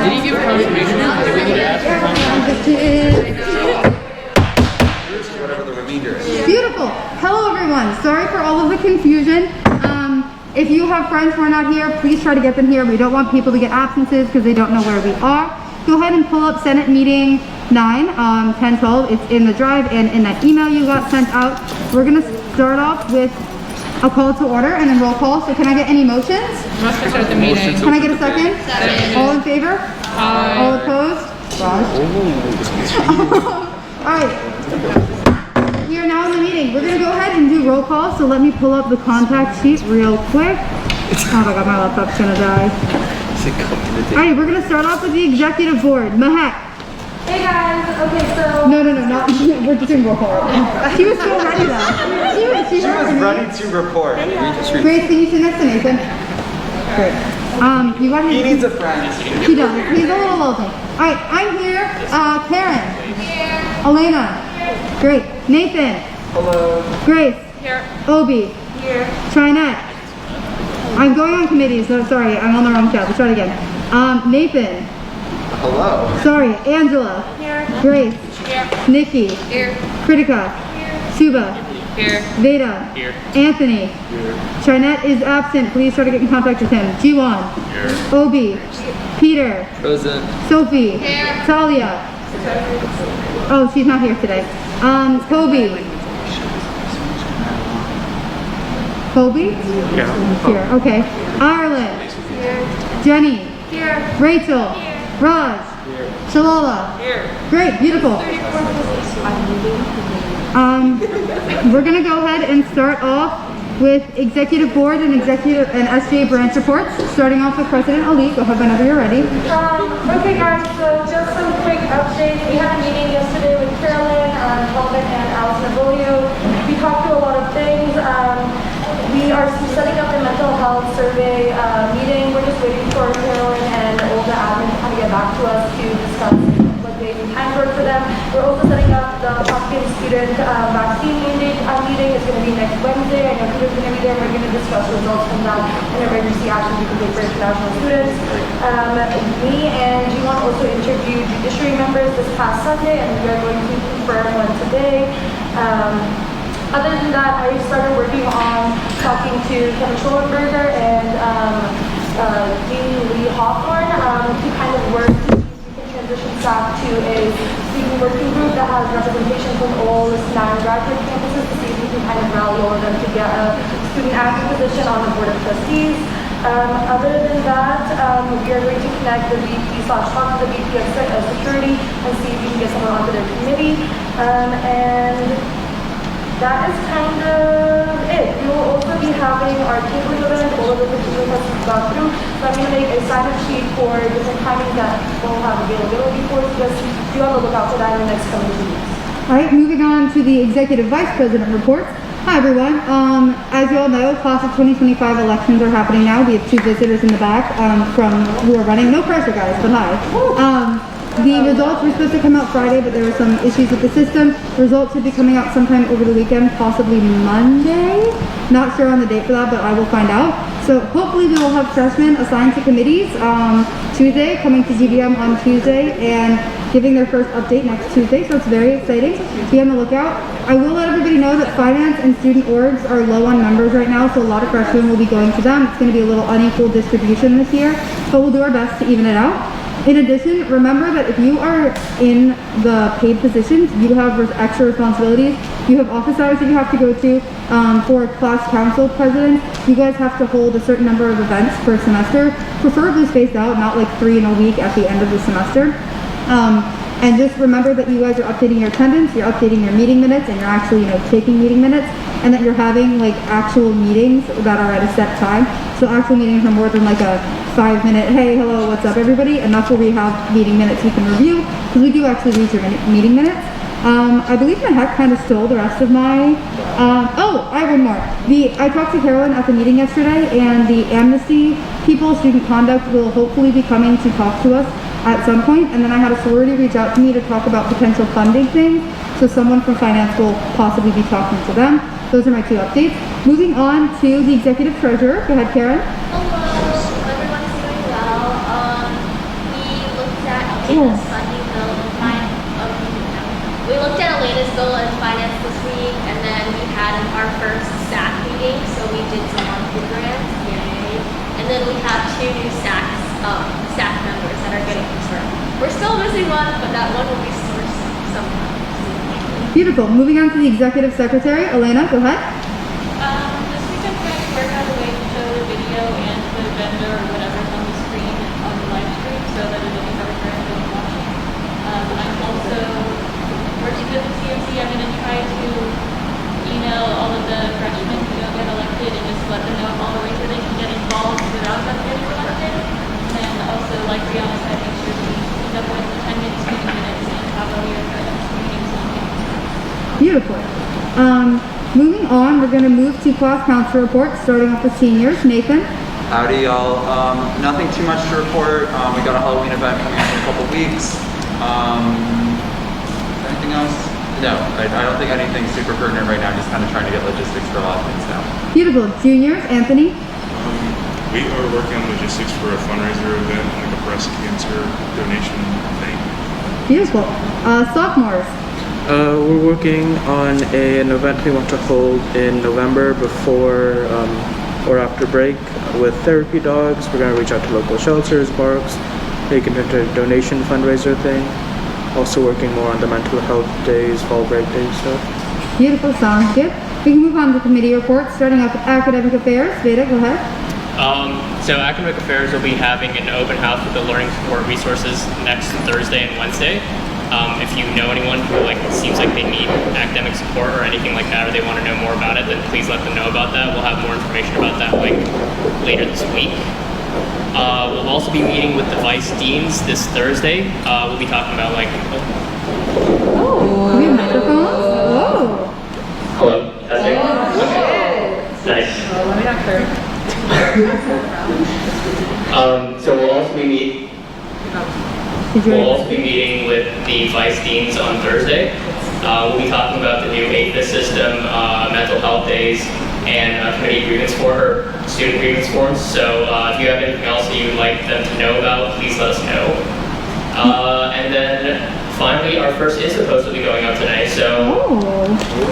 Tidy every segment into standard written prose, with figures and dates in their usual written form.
Did he give confirmation? Did we need to ask for Whatever the remainder is. Beautiful. Hello, everyone. Sorry for all of the confusion. If you have friends who are not here, please try to get them here. We don't want people to get absences because they don't know where we are. Go ahead and pull up Senate Meeting 9, 1012. It's in the drive and in that email you got sent out. We're going to start off with a call to order and then roll call. So can I get any motions? Motion to start the meeting. Can I get a second? Second. All in favor? Aye. All opposed? Raj? All right. We are now in the meeting. We're going to go ahead and do roll call. So let me pull up the contact sheet real quick. Oh my god, my laptop's going to die. All right, we're going to start off with the executive board. Mahek. Hey guys, okay, so... No, not, we're just doing roll call. She was so ready though. She was Ready to report. Grace, can you sit next to Nathan? Great. You got his... He needs a friend. He does. He's a little lonely. All right, I'm here. Karen. Here. Elena. Here. Great. Nathan. Hello. Grace. Here. Obi. Here. Trinette. I'm going on committees, so sorry, I'm on the wrong tab. Let's try it again. Nathan. Hello. Sorry, Angela. Here. Grace. Here. Nikki. Here. Kritika. Suba. Here. Veda. Here. Anthony. Trinette is absent. Please try to get in contact with him. Jiwon. Here. Obi. Peter. Present. Sophie. Here. Talia. Oh, she's not here today. Kobe. Kobe? Yeah. Here, okay. Ireland. Here. Jenny. Here. Rachel. Raj. Shalala. Here. Great, beautiful. We're gonna go ahead and start off with executive board and SJ branch reports. Starting off with President Ali. Go ahead whenever you're ready. Okay guys, so just some quick updates. We had a meeting yesterday with Carolyn, Calvin, and Alice Nabolio. We talked through a lot of things. We are setting up the mental health survey meeting. We're just waiting for Carolyn and all the admin to kind of get back to us to discuss what days and times work for them. We're also setting up the Hopkins student vaccine mandate meeting. It's going to be next Wednesday. I know Peter's going to be there. We're going to discuss results from that and emergency action we can take for international students. Me and Jiwon also interviewed judiciary members this past Sunday, and we are going to confirm one today. Other than that, I started working on talking to Kevin Schollenberger and Dean Lee Hawthorne to kind of work to transition staff to a student working group that has representation from all the 9 graduate campuses to see if we can kind of rally all of them to get a student active position on the board of trustees. Other than that, we are going to connect the VP / talk to the VP of security and see if we can get someone onto their committee. And that is kind of it. We will also be having our tabling event, all of the materials that we've gone through. So I'm going to make a sign-up sheet for different timings that we'll have availability for. So just be on the lookout for that in the next couple of weeks. All right, moving on to the executive vice president reports. Hi everyone. As you all know, class of 2025 elections are happening now. We have 2 visitors in the back from who are running. No pressure, guys, but hi. The results were supposed to come out Friday, but there were some issues with the system. Results should be coming out sometime over the weekend, possibly Monday. Not sure on the date for that, but I will find out. So hopefully we will have freshmen assigned to committees Tuesday, coming to GBM on Tuesday, and giving their first update next Tuesday. So it's very exciting. Be on the lookout. I will let everybody know that finance and student orgs are low on members right now, so a lot of freshmen will be going to them. It's going to be a little unequal distribution this year, but we'll do our best to even it out. In addition, remember that if you are in the paid positions, you have extra responsibilities. You have office hours that you have to go to. For class council president, you guys have to hold a certain number of events per semester, preferably spaced out, not like 3 in a week at the end of the semester. And just remember that you guys are updating your attendance, you're updating your meeting minutes, and you're actually, taking meeting minutes, and that you're having like actual meetings that are at a set time. So actual meetings are more than like a 5-minute, hey, hello, what's up, everybody? And that's where we have meeting minutes we can review, because we do actually read your meeting minutes. I believe Mahek kind of stole the rest of my, oh, I have one more. I talked to Carolyn at the meeting yesterday, and the amnesty people, student conduct, will hopefully be coming to talk to us at some point, and then I had a sorority reach out to me to talk about potential funding things, so someone from finance will possibly be talking to them. Those are my 2 updates. Moving on to the executive treasurer. Go ahead, Karen. Hello, everyone's doing well. We Elena's funding bill and we looked at Elena's bill and finance this week, and then we had our first staff meeting, so we did some monthly grants, yay. And then we have 2 new staff members that are getting confirmed. We're still missing one, but that one will be sourced somehow. Beautiful. Moving on to the executive secretary. Elena, go ahead. This week I'm trying to work out a way to show the video and the vendor or whatever's on the screen on the live stream so that it'll be better for everyone watching. I'm also working with the CMC. I'm going to try to email all of the freshmen who don't get elected and just let them know all the ways that they can get involved without them getting elected. And also, like Brianna said, make sure we end up with 10 minutes, 20 minutes, and have all your meetings on campus. Beautiful. Moving on, we're going to move to class council reports, starting off with seniors. Nathan. Howdy, y'all. Nothing too much to report. We got a Halloween event coming up in a couple weeks. Anything else? No, I don't think anything's super pertinent right now. Just kind of trying to get logistics for a lot of things now. Beautiful. Juniors. Anthony. We are working on logistics for a fundraiser event, like a breast cancer donation thing. Beautiful. Sophomores. We're working on an event we want to hold in November before or after break with therapy dogs. We're going to reach out to local shelters, parks, make it into a donation fundraiser thing. Also working more on the mental health days, fall break days stuff. Beautiful. Sounds good. We can move on to committee reports, starting off with academic affairs. Veda, go ahead. So academic affairs will be having an open house with the learning support resources next Thursday and Wednesday. If you know anyone who seems like they need academic support or anything like that, or they want to know more about it, then please let them know about that. We'll have more information about that later this week. We'll also be meeting with the vice deans this Thursday. We'll be talking about Oh, we have microphones. Oh. Hello. Testing. Okay. Nice. Let me not clear. So we'll also be meeting with the vice deans on Thursday. We'll be talking about the new APHIS system, mental health days, and committee grievance student grievance forms. So if you have anything else that you would like them to know about, please let us know. And then finally, our first ISA post will be going up today, so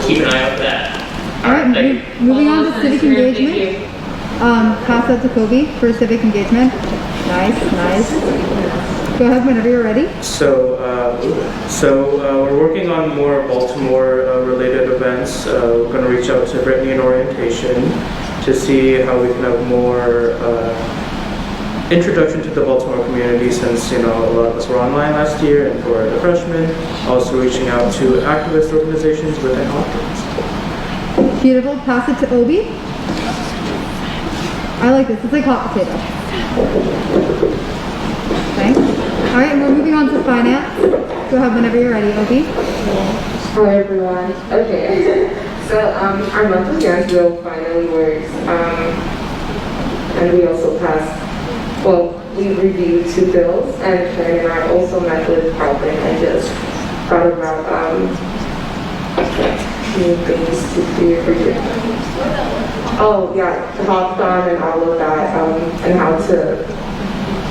keep an eye out for that. All right, thank you. moving on to civic engagement. Pass that to Kobe for civic engagement. Nice. Go ahead whenever you're ready. So we're working on more Baltimore related events. We're going to reach out to Brittany in orientation to see how we can have more introduction to the Baltimore community, since a lot of us were online last year, and for the freshmen, also reaching out to activist organizations within Hawkins. Beautiful. Pass it to Obi. I like this. It's like hot potato. Thanks. All right, and we're moving on to finance. Go ahead whenever you're ready, Obi. Hi everyone. Okay. So our monthly grant bill finally works. And we also passed. Well, we reviewed 2 bills, and Karen and I also met with Calvin and just thought about new things to do for you. Oh yeah, the hackathon and all of that, and how to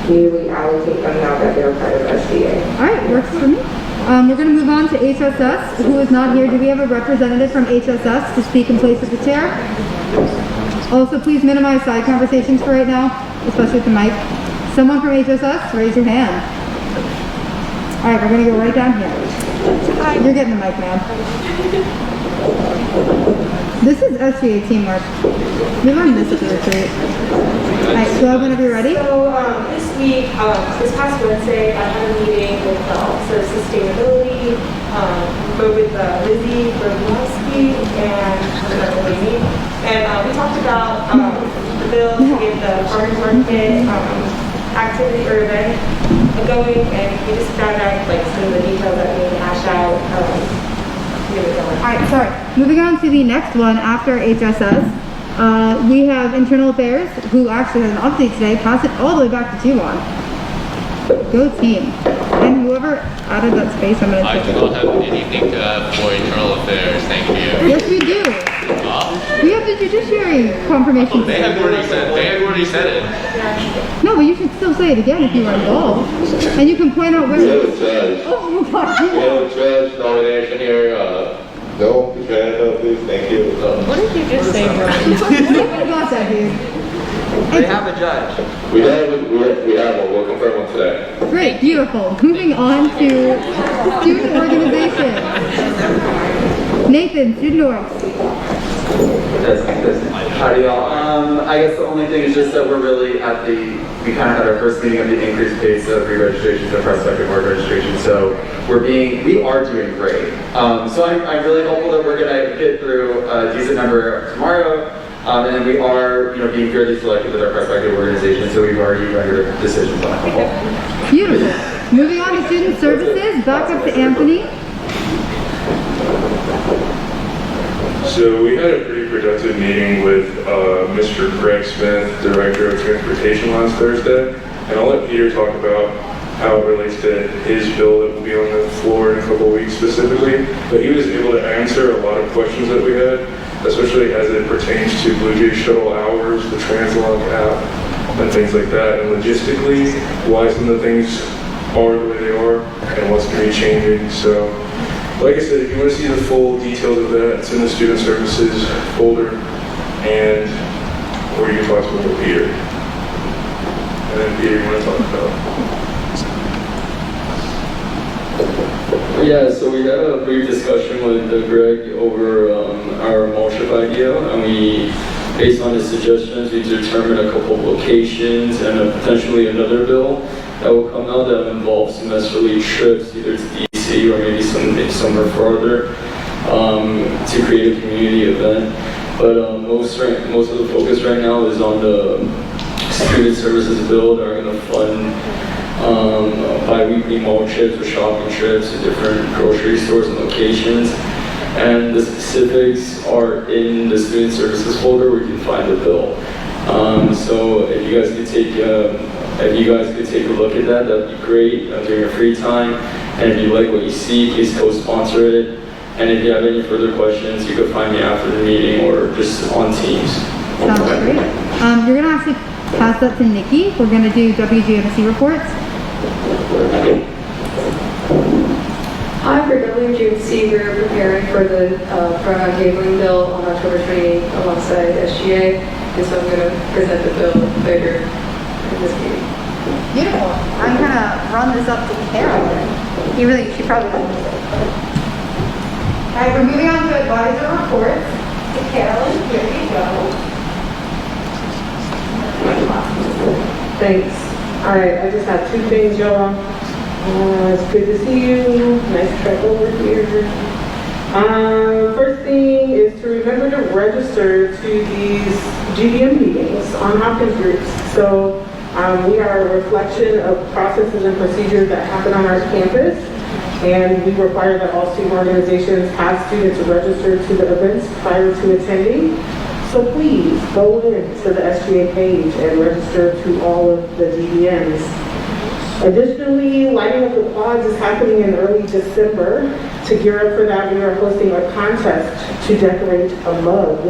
newly allocate them now that they're part of SDA. All right, works for me. We're going to move on to HSS, who is not here. Do we have a representative from HSS to speak in place of the chair? Also, please minimize side conversations for right now, especially with the mic. Someone from HSS, raise your hand. All right, we're going to go right down here. You're getting the mic, man. This is SGA teamwork. We learned this at the retreat. All right, go ahead whenever you're ready. So this week, this past Wednesday, I had a meeting with the Office of Sustainability, with Lizzie Berlowski and another lady. And we talked about the bill to get the farmers market activity or event going, and we just found out some of the details that we need to hash out. Alright, sorry. Moving on to the next one after HSS. We have Internal Affairs, who actually has an update today. Pass it all the way back to Juwan. Go team. And whoever added that space, I'm going to I do not have anything to add for Internal Affairs, thank you. Yes, we do. We have the judiciary confirmation. They have already said it. No, but you should still say it again if you were involved. And you can point out where. We have a judge. Oh my God. We have a judge nomination here. No, put your hand up, please. Thank you. What did you just say, bro? What about that, dude? They have a judge. We have one. We'll confirm one today. Great, beautiful. Moving on to student organization. Nathan, student orgs. Howdy y'all. I guess the only thing is just that we're really we kind of had our first meeting of the increased pace of re-registrations and prospective org registration. So we are doing great. So I'm really hopeful that we're gonna get through a decent number tomorrow. And we are, being fairly selective with our prospective organization, so we've already rendered decisions on a couple. Beautiful. Moving on to student services, back up to Anthony. So we had a pretty productive meeting with Mr. Greg Smith, Director of Transportation, last Thursday. And I'll let Peter talk about how it relates to his bill that will be on the floor in a couple weeks specifically. But he was able to answer a lot of questions that we had, especially as it pertains to Blue Jay shuttle hours, the Translog app, and things like that. And logistically, why some of the things are the way they are and what's going to be changing. So, like I said, if you want to see the full details of that, it's in the Student Services folder, and or you can talk to Peter. And then Peter, you want to talk about? Yeah, so we had a brief discussion with Greg over our Moship idea, and based on his suggestions, we determined a couple of locations and potentially another bill that will come out that involves semesterly trips, either to DC or maybe somewhere farther, to create a community event. But most of the focus right now is on the student services bill that are going to fund bi-weekly mall trips or shopping trips to different grocery stores and locations. And the specifics are in the student services folder where you can find the bill. So if you guys could take a look at that, that'd be great during your free time. And if you like what you see, please co-sponsor it. And if you have any further questions, you can find me after the meeting or just on Teams. Sounds great. You're gonna have to pass that to Nikki. We're gonna do WGMC reports. Hi, for WGMC, we're preparing for the pronoun tabling bill on October 28th alongside SGA, and so I'm going to present the bill later in this meeting. Beautiful. I'm gonna run this up to Carolyn. She probably doesn't. All right, we're moving on to advisor reports. To Carolyn, here you go. Thanks. All right, I just have two things, y'all. It's good to see you. Nice trek over here. First thing is to remember to register to these GDM meetings on Hopkins groups. So we are a reflection of processes and procedures that happen on our campus, and we require that all student organizations have students register to the events prior to attending. So please go in to the SGA page and register to all of the GDMs. Additionally, lighting up the quads is happening in early December. To gear up for that, we are hosting a contest to decorate a mug.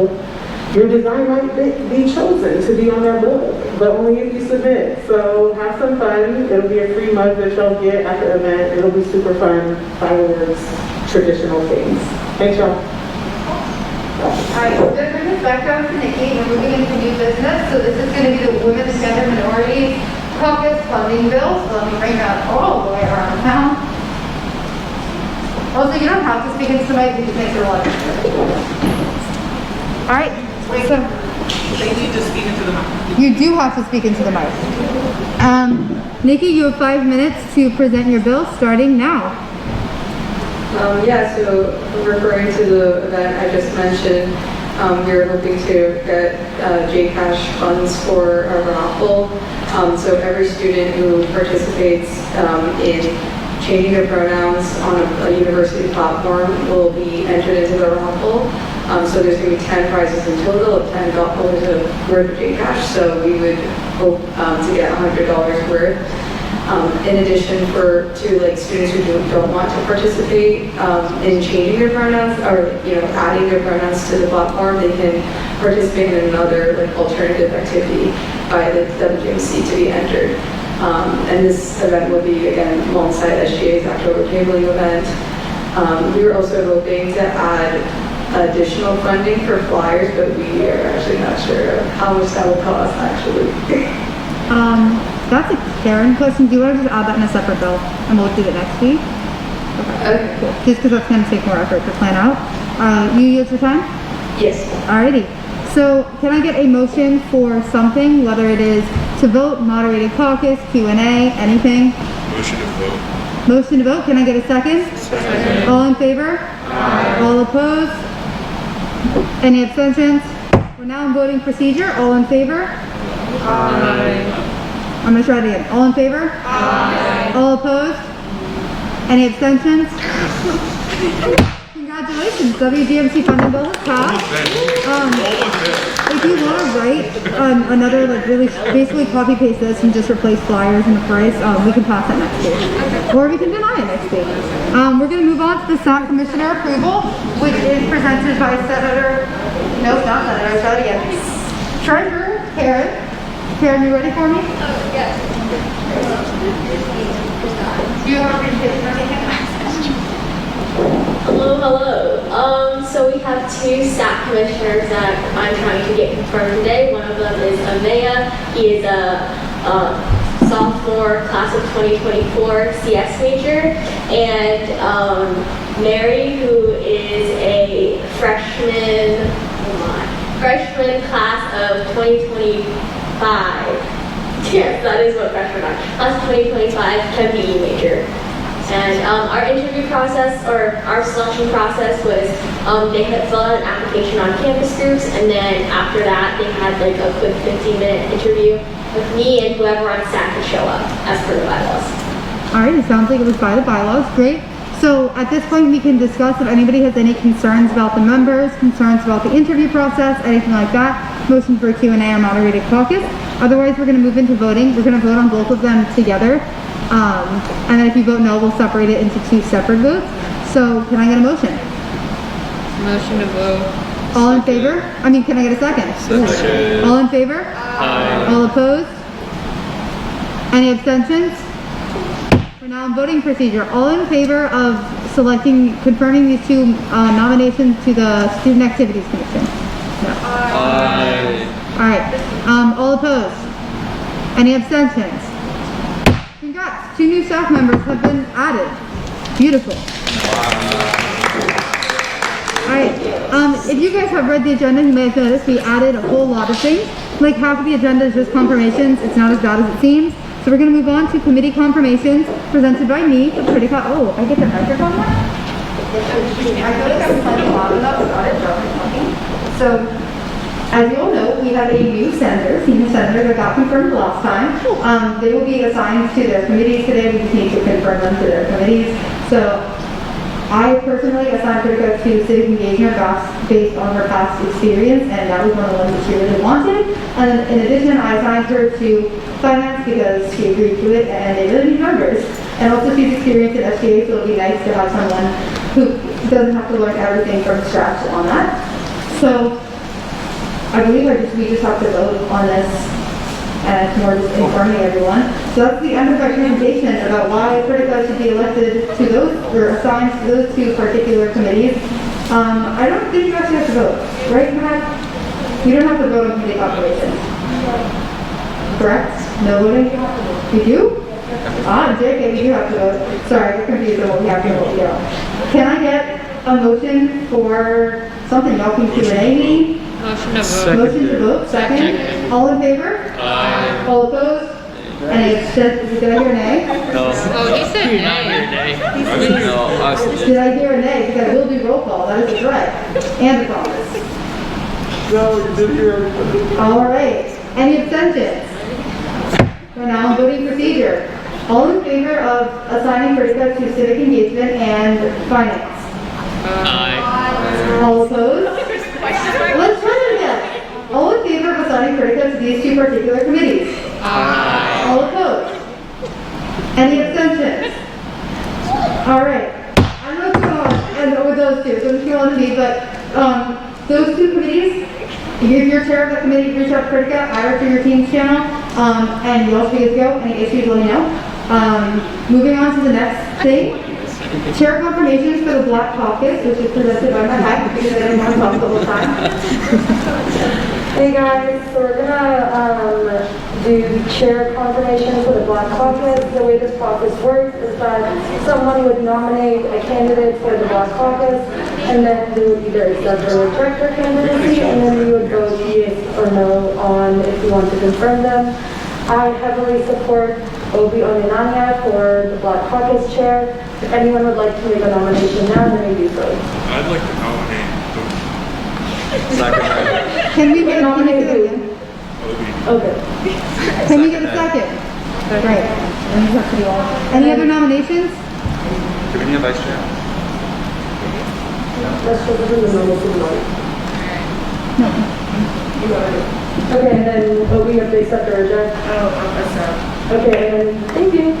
Your design might be chosen to be on that mug, but only if you submit. So have some fun. It'll be a free mug that you'll get at the event. It'll be super fun, fireworks, traditional things. Thanks, y'all. Alright, so we're going to bring this back down to Nikki. We're moving into new business. So this is going to be the Women and Gender Minorities Caucus funding bill. So let me bring that all the way around town. Also, you don't have to speak into the mic, it just makes it a lot easier. Alright, so they need to speak into the mic. you do have to speak into the mic. Nikki, you have 5 minutes to present your bill starting now. Yeah, so referring to the event I just mentioned, we're hoping to get JCash funds for a raffle. So every student who participates in changing their pronouns on a university platform will be entered into the raffle. So there's going to be 10 prizes in total of $10 worth of JCash. So we would hope to get $100 worth. In addition, to like students who don't want to participate in changing their pronouns or adding their pronouns to the platform, they can participate in another like alternative activity by the WGMC to be entered. And this event will be again alongside SGA's October tabling event. We were also hoping to add additional funding for flyers, but we are actually not sure how much that will cost actually. That's a Karen question. Do you want to just add that in a separate bill and we'll do it next week? Okay. Cool. Just because that's going to take more effort to plan out. You yield your time? Yes. Alrighty. So can I get a motion for something, whether it is to vote, moderated caucus, Q&A, anything? Motion to vote. Motion to vote. Can I get a second? Second. All in favor? Aye. All opposed? Any abstentions? We're now in voting procedure. All in favor? Aye. I'm going to try it again. All in favor? Aye. All opposed? Any abstentions? Congratulations, WGMC funding bill has passed. If you want to write another, like really, basically copy paste this and just replace flyers and the price, we can pass that next week. Or we can deny it next week. We're going to move on to the Sound Commissioner approval, which is presented by Senator, nope, not Senator, start again. Treasurer Karen. Karen, you ready for me? Yes. Do you have a presentation or anything? Hello. So we have two staff commissioners that I'm trying to get confirmed today. One of them is Amaya. He is a sophomore class of 2024 CS major, and Mary, who is a freshman class of 2025. Yes, that is what freshmen are. Class of 2025 Chem PE major. And our interview process, or our selection process was, they had filled out an application on campus groups, and then after that, they had like a quick 15-minute interview with me and whoever on staff could show up, as per the bylaws. Alright, it sounds like it was by the bylaws. Great. So at this point, we can discuss if anybody has any concerns about the members, concerns about the interview process, anything like that. Motion for Q&A or moderated caucus. Otherwise, we're going to move into voting. We're going to vote on both of them together. And then if you vote no, we'll separate it into two separate votes. So can I get a motion? Motion to vote. All in favor? Can I get a second? Second. All in favor? Aye. All opposed? Any abstentions? We're now in voting procedure. All in favor of confirming these two nominations to the Student Activities Commission? No. Aye. All right. All opposed? Any abstentions? Congrats. 2 new staff members have been added. Beautiful. Alright, if you guys have read the agenda, you may have noticed we added a whole lot of things. Like half of the agenda is just confirmations. It's not as bad as it seems. So we're going to move on to committee confirmations presented by me. Pretty cool. Oh, I get the microphone now? I feel like I was playing loud enough without it talking. So, as you all know, we have a new senior senator that got confirmed last time. They will be assigned to their committees today. We just need to confirm them to their committees. So, I personally assigned Pritika to civic engagement based on her past experience, and that was one of the ones that she really wanted. And in addition, I assigned her to finance because she agreed to it, and they really need members. And also she's experienced at SGA, so it'll be nice to have someone who doesn't have to learn everything from scratch on that. So, I believe we just have to vote on this, and it's more just informing everyone. So that's the end of my presentation about why Pritika should be elected to those, or assigned to those two particular committees. I don't think you actually have to vote, right, Matt? You don't have to vote on committee operations. Correct? No voting? You do? JK, we do have to vote. Sorry, we're confused on what we have to vote. Can I get a motion for something? Y'all can Q&A me? Motion to vote. Motion to vote, second. All in favor? Aye. All opposed? Any abstentions? Did I hear a nay? Oh, he said nay. Did I hear a nay? Because I will do roll call. That is a threat. And a promise. No, you did hear everybody. All right. Any abstentions? We're now on voting procedure. All in favor of assigning Pritika to civic engagement and finance? Aye. All opposed? Let's try it again. All in favor of assigning Pritika to these two particular committees? Aye. All opposed? Any abstentions? All right. I don't know what's going on and with those two, so I'm just going to leave, but those two committees, you're chair of the committee, reach out to Critica, I refer to your team's channel, and you also get to go. Any issues, let me know. Moving on to the next thing. Chair confirmations for the Black Caucus, which is presented by my hack because I didn't want to talk the whole time. Hey guys, so we're gonna do chair confirmation for the Black Caucus. The way this process works is that someone would nominate a candidate for the Black Caucus, and then they would either accept or reject their candidacy, and then we would go yes or no on if you want to confirm them. I heavily support Obi Onyenanya for the Black Caucus chair. If anyone would like to make a nomination now, then we do so. I'd like to nominate Can we get Nominate who? again? Okay. Can we get a second? Great. And it's up to you all. Any other nominations? Do we need a vice chair? Let's just do the normal supervisor. No. Okay, and then we have to accept or reject? Okay, and then, thank you.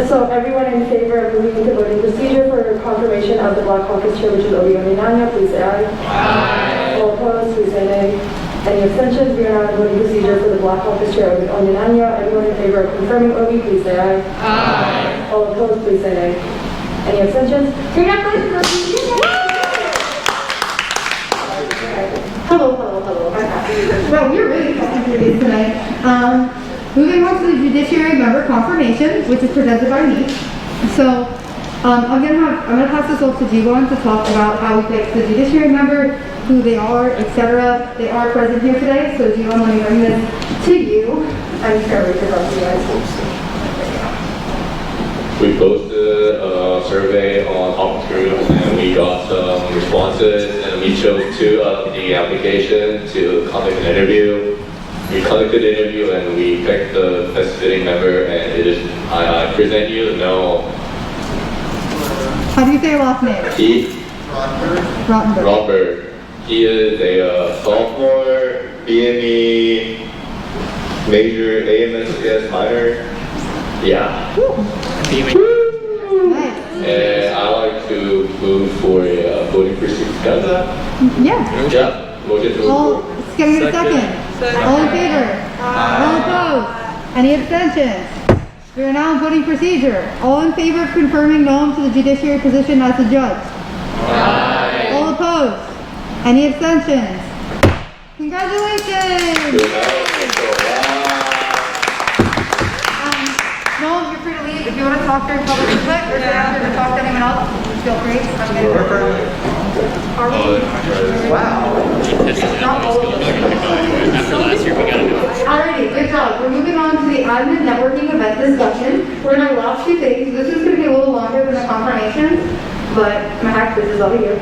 So everyone in favor of moving into voting procedure for confirmation of the Black Caucus chair, which is Obi Onyenanya, please say aye. Aye. All opposed, please say nay. Any abstentions? We are now in voting procedure for the Black Caucus chair, Obi Onyenanya. Everyone in favor of confirming Obi, please say aye. Aye. All opposed, please say nay. Any abstentions? Congratulations, Hello. Well, we're really talking through these tonight. Moving on to the judiciary member confirmation, which is presented by me. So, I'm gonna pass this off to Jiwon to talk about how we pick the judiciary member, who they are, etc. They are present here today, so Jiwon, let me bring this to you. I'm sure we can help you guys. We posted a survey on Opportunities and we got some responses and we chose two out of the application to conduct an interview. We conducted an interview and we picked the best fitting member, and it is, I present you Noah. How do you say your last name? He, Rottenberg. Robert. He is a sophomore, BME, major, AMSCS minor. Yeah. Nice. And I like to move for a voting precinct. Yeah. Yeah. Motion to All, approve. can we get a second? All in favor? All opposed? Any abstentions? We are now in voting procedure. All in favor of confirming Noam to the judiciary position as a judge? Aye. All opposed? Any abstentions? Congratulations! Noam, you're free to leave. If you want to talk during public input or sit after to talk to anyone else, feel free. Wow. Alrighty, good job. We're moving on to the admin networking event discussion. We're in our last few things. This is going to be a little longer than the confirmations, but my hack, this is all you.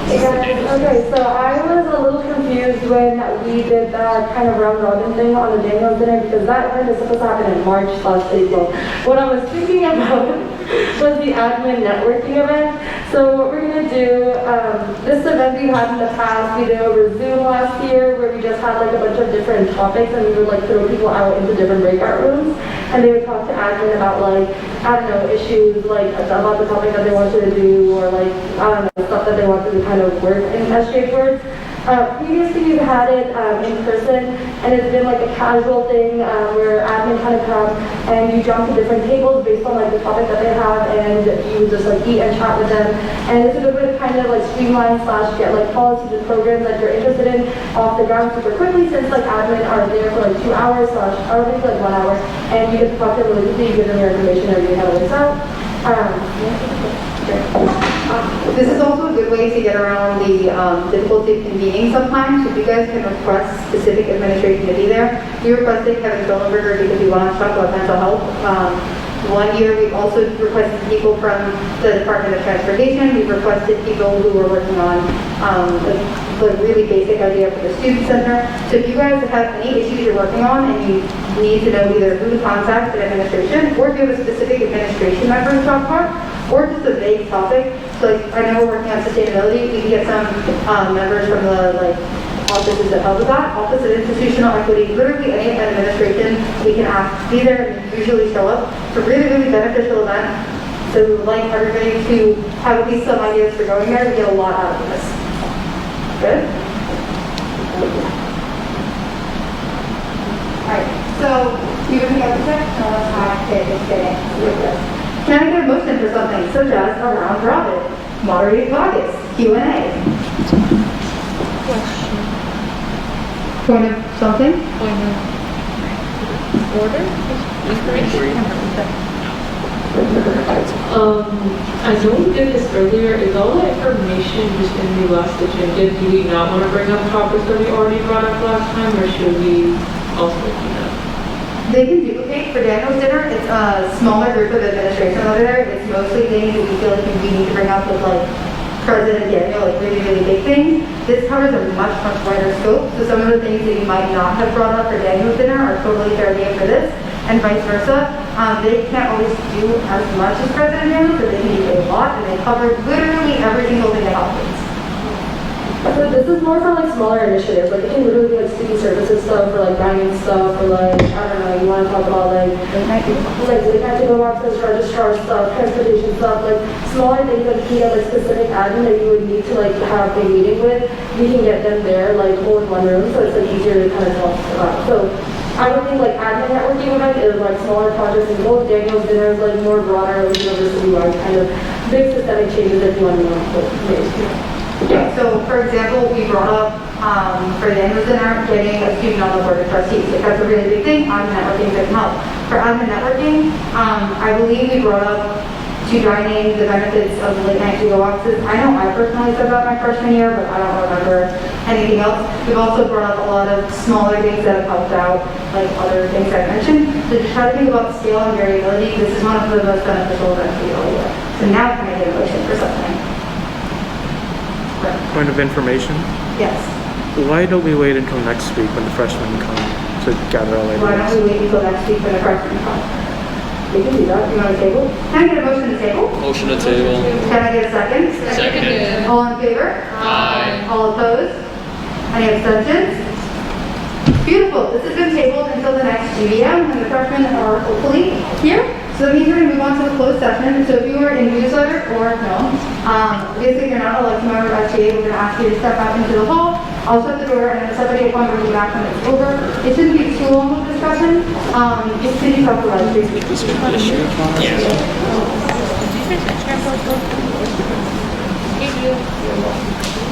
Hey guys, okay, so I was a little confused when we did that kind of round robin thing on the Daniels dinner because that event is supposed to happen in March/April. What I was thinking about was the admin networking event. So what we're gonna do, this event we had in the past, we did over Zoom last year where we just had like a bunch of different topics and we would like throw people out into different breakout rooms and they would talk to admin about like, I don't know, issues like about the topic that they wanted to do or like, I don't know, stuff that they wanted to kind of work in SJ words. Previously we've had it in person and it's been like a casual thing where admin kind of come and you jump to different tables based on like the topic that they have and you just like eat and chat with them, and it's a good way to kind of like streamline / get like policies and programs that you're interested in off the ground super quickly since like admin are there for like 2 hours / or maybe like 1 hour and you get to talk to them really quickly, you give them your information and everything how it works out. This is also a good way to get around the difficulty of convening sometimes. If you guys can request specific administration to be there. We requested Kevin Stollenberger because we want to talk about mental health. 1 year we've also requested people from the Department of Transportation. We've requested people who are working on the really basic idea for the student center. So if you guys have any issues you're working on and you need to know either who to contact in administration or if you have a specific administration member to talk about, or just a vague topic. So like, I know we're working on sustainability. We can get some members from the offices that help with that. Office of Institutional Equity, literally any administration we can ask to be there and usually show up. It's a really, really beneficial event. So we would like everybody to have at least some ideas for going there. We get a lot out of this. Good? Alright, so you can get the text, no one's high, okay, just kidding. Can I get a motion for something such as a round robin, moderated caucus, Q&A? Point of something? Point of order? I know we did this earlier. Is all the information just in the last agenda? Do we not want to bring up topics that we already brought up last time, or should we also do that? They can duplicate for Daniel's dinner. It's a smaller group of administration over there. It's mostly things that we feel like we need to bring up with like President Daniel, like really, really big things. This covers a much, much wider scope. So some of the things that you might not have brought up for Daniel's dinner are totally fair game for this, and vice versa. They can't always do as much as President Daniel, but they can do a lot, and they cover literally every single thing that happens. So this is more for like smaller initiatives, like it can literally be like student services stuff, or like dining stuff, or like, I don't know, you want to talk about like late night to go boxes, registrar stuff, transportation stuff, like smaller things that you get like specific admin that you would need to like have a meeting with, we can get them there like all in one room, so it's like easier to kind of talk about. So I would think like admin networking event is like smaller projects, and both Daniel's dinner is like more broader, like university-wide kind of big systemic changes if you want to make. Yeah, so for example, we brought up for Daniel's dinner getting a student on the board of trustees. Like that's a really big thing. Admin networking can help. For admin networking, I believe we brought up to dining the benefits of late night to go boxes. I know I personally said that my freshman year, but I don't remember anything else. We've also brought up a lot of smaller things that have helped out, like other things I mentioned. So to try to think about scale and variability, this is one of the most beneficial events we all do. So now can I get a motion for something? Point of information. Yes. Why don't we wait until next week when the freshmen come to gather all Why ideas? don't we wait until next week for the freshmen come? We can do that. You want to table? Can I get a motion to table? Motion to table. Can I get a second? Seconded. All in favor? Aye. All opposed? Any abstentions? Beautiful. This has been tabled until the next GBM, and the freshmen are hopefully here. So that means we're going to move on to the closed session. So if you were in newsletter or no, obviously if you're not an elected member of SGA, we're going to ask you to step out into the hall. I'll shut the door and then set the appointment will be back when it's over. It shouldn't be too long of a discussion. Just to talk about it. Yes.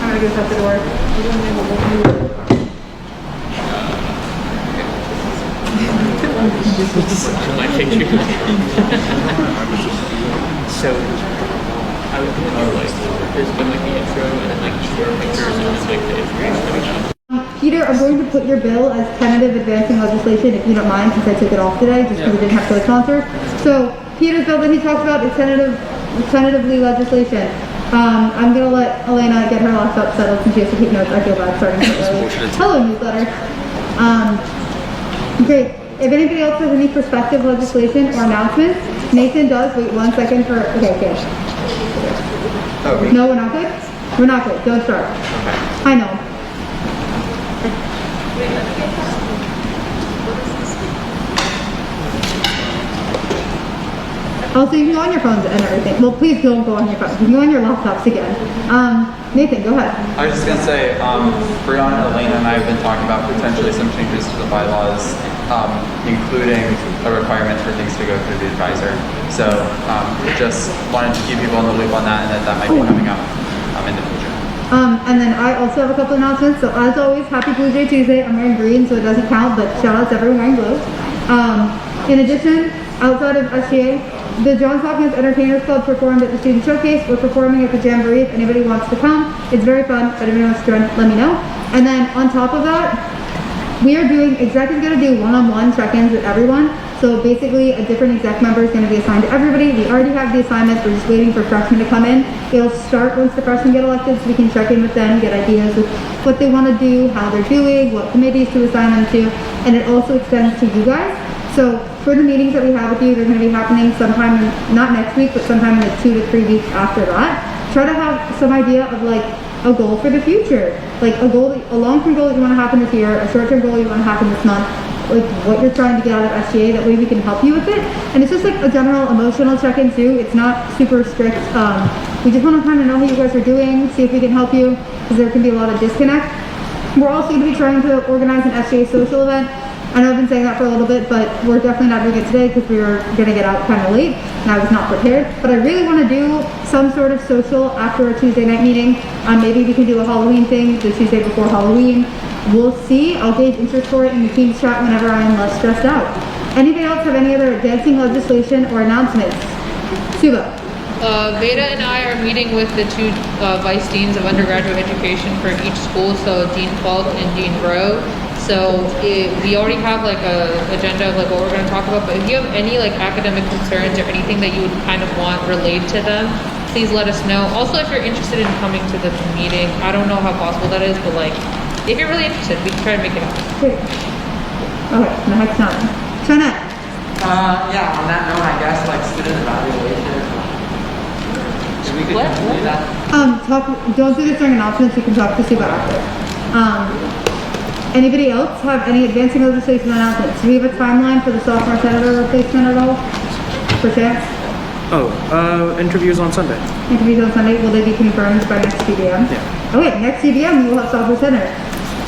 I'm going to go shut the door. My picture. So, I would do like, there's been like the intro and then like short pictures and then like the information coming out. Peter, I'm going to put your bill as tentative advancing legislation, if you don't mind, since I took it off today, just because we didn't have co-sponsors. So, Peter's bill that he talked about is tentatively legislation. I'm going to let Elena get her laptop settled since she has to take notes. I feel bad starting so early. Hello, newsletter. Great. If anybody else has any prospective legislation or announcements, Nathan does. Wait 1 second for, okay, good. Oh, No, we're not good? We're not good. Don't start. I know. Also, you can go on your phones and everything. Well, please don't go on your phones. You can go on your laptops again. Nathan, go ahead. I was just going to say, Brianna, Elena, and I have been talking about potentially some changes to the bylaws, including a requirement for things to go through the advisor. So just wanted to keep people in the loop on that, and that might be coming up in the future. And then I also have a couple announcements. So as always, happy Blue Jay Tuesday. I'm wearing green, so it doesn't count, but shout out to everyone wearing blue. In addition, outside of SGA, the Johns Hopkins Entertainers Club performed at the Student Showcase. We're performing at the Jamboree if anybody wants to come. It's very fun. If anybody wants to join, let me know. And then on top of that, we are doing, exec is going to do one-on-one check-ins with everyone. So basically, a different exec member is going to be assigned to everybody. We already have the assignments. We're just waiting for freshmen to come in. It'll start once the freshmen get elected, so we can check in with them, get ideas of what they want to do, how they're doing, what committees to assign them to, and it also extends to you guys. So for the meetings that we have with you, they're going to be happening sometime, not next week, but sometime in the 2 to 3 weeks after that. Try to have some idea of like a goal for the future, like a long-term goal that you want to happen this year, a short-term goal you want to happen this month, like what you're trying to get out of SGA. That way we can help you with it. And it's just like a general emotional check-in too. It's not super strict. We just want to kind of know how you guys are doing, see if we can help you, because there can be a lot of disconnect. We're also going to be trying to organize an SGA social event. I know I've been saying that for a little bit, but we're definitely not doing it today because we were going to get out kind of late and I was not prepared. But I really want to do some sort of social after a Tuesday night meeting. Maybe we can do a Halloween thing the Tuesday before Halloween. We'll see. I'll gauge interest for it in the team's chat whenever I am less stressed out. Anybody else have any other advancing legislation or announcements? Suba. Veda and I are meeting with the two vice deans of undergraduate education for each school, so Dean Falk and Dean Rowe. So we already have like a agenda of like what we're going to talk about, but if you have any like academic concerns or anything that you would kind of want relayed to them, please let us know. Also, if you're interested in coming to the meeting, I don't know how possible that is, but like if you're really interested, we can try to make it happen. Great. Okay, next time. Shana. Yeah, on that note, I guess like student evaluation. We could do that. Don't do this during announcements. You can talk to Suba after. Anybody else have any advancing legislation announcements? Do we have a timeline for the sophomore senator replacement at all? For chance? Interviews on Sunday. Interviews on Sunday. Will they be confirmed by next GBM? Yeah. Okay, next GBM we will have sophomore senator.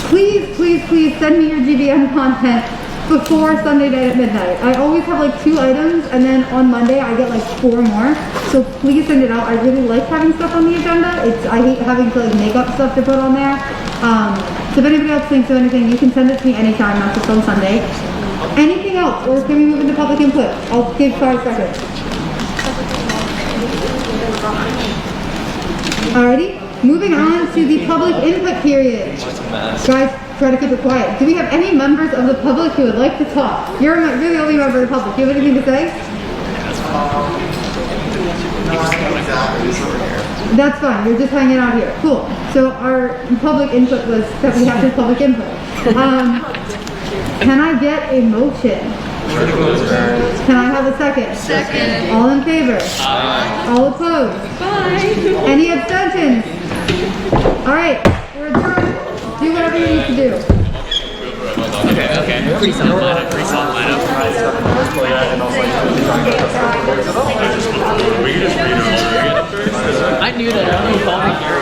Please, please, please send me your GBM content before Sunday night at midnight. I always have like 2 items and then on Monday I get like 4 more. So please send it out. I really like having stuff on the agenda. I hate having to like make up stuff to put on there. So if anybody else thinks of anything, you can send it to me anytime, not just on Sunday. Anything else? Or can we move into public input? I'll give 5 seconds. Alrighty, moving on to the public input period. Guys, try to keep it quiet. Do we have any members of the public who would like to talk? You're the only member of the public. Do you have anything to say? That's fine. You're just hanging out here. Cool. So our public input was that we have this public input. Can I get a motion? Can I have a second? Second. All in favor? Aye. All opposed? Bye. Any abstentions? All right. We're adjourned. Do whatever you need to do. Okay. Pre-song lineup. I knew that. I don't know if I'll be here.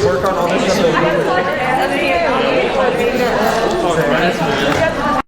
Work on all this stuff.